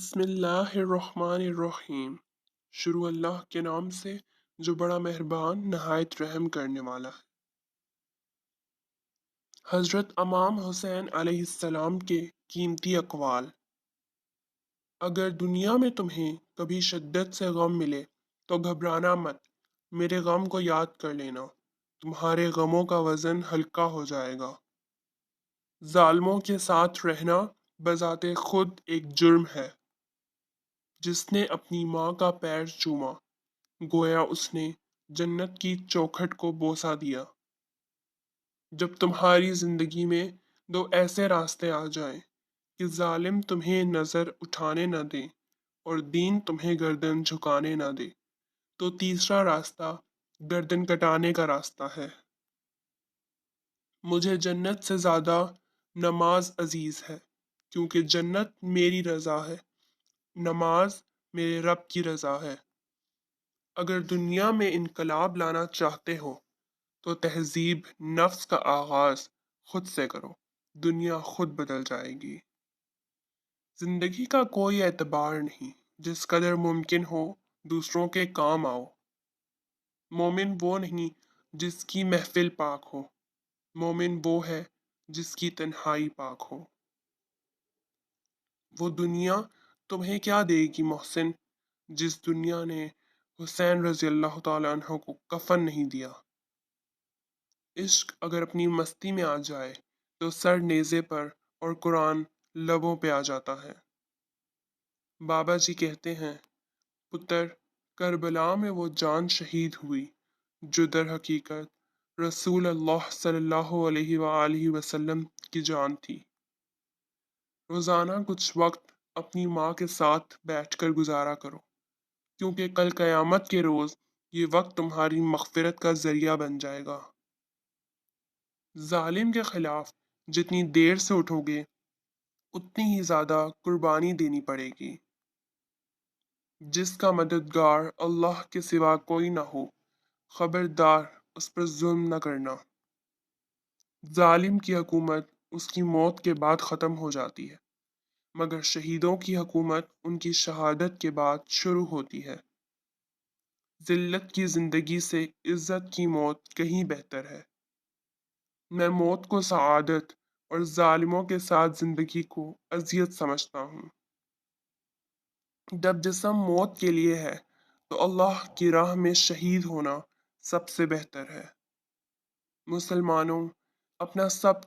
बिस्मिल्लाहिर्रहमानिर्रहीम। शुरू अल्लाह के नाम से जो बड़ा मेहरबान नहायत रहम करने वाला है। हजरत इमाम हुसैन अलैहिस्सलाम के कीमती अक़वाल। अगर दुनिया में तुम्हें कभी शिद्दत से गम मिले तो घबराना मत, मेरे गम को याद कर लेना, तुम्हारे गमों का वजन हल्का हो जाएगा। जालिमों के साथ रहना बजाते खुद एक जुर्म है। जिसने अपनी माँ का पैर चूमा, गोया उसने जन्नत की चौखट को बोसा दिया। जब तुम्हारी जिंदगी में दो ऐसे रास्ते आ जाएं कि जालिम तुम्हें नजर उठाने न दे और दीन तुम्हें गर्दन झुकाने न दे, तो तीसरा रास्ता गर्दन कटाने का रास्ता है। मुझे जन्नत से ज्यादा नमाज अजीज है, क्योंकि जन्नत मेरी रजा है, नमाज मेरे रब की रजा है। अगर दुनिया में इनकलाब लाना चाहते हो तो तहजीब नफ्स का आगाज खुद से करो, दुनिया खुद बदल जाएगी। जिंदगी का कोई एतबार नहीं, जिस कदर मुमकिन हो दूसरों के काम आओ। मोमिन वो नहीं जिसकी महफिल पाक हो, मोमिन वो है जिसकी तन्हाई पाक हो। वो दुनिया तुम्हें क्या देगी मोहसिन, जिस दुनिया ने हुसैन रजी अल्लाह तआला अन्हु को कफन नहीं दिया। इश्क अगर अपनी मस्ती में आ जाए तो सर नेज़े पर और कुरान लबों पे आ जाता है। बाबा जी कहते हैं, पुत्र करबला में वो जान शहीद हुई जो दर हकीकत रसूल अल्लाह सल्लल्लाहु अलैहि वसल्लम की जान थी। रोज़ाना कुछ वक्त अपनी माँ के साथ बैठकर गुजारा करो, क्योंकि कल क़यामत के रोज़ ये वक्त तुम्हारी मग़फ़िरत का ज़रिया बन जाएगा। जालिम के खिलाफ जितनी देर से उठोगे उतनी ही ज्यादा कुर्बानी देनी पड़ेगी। जिसका मददगार अल्लाह के सिवा कोई ना हो, खबरदार उस पर जुल्म न करना। जालिम की हुकूमत उसकी मौत के बाद ख़त्म हो जाती है, मगर शहीदों की हुकूमत उनकी शहादत के बाद शुरू होती है। जिल्लत की ज़िंदगी से इज़्ज़त की मौत कहीं बेहतर है। मैं मौत को सआदत और जालिमों के साथ जिंदगी को अजियत समझता हूँ। जब जिस्म मौत के लिए है तो अल्लाह की राह में शहीद होना सबसे बेहतर है। मुसलमानों, अपना सब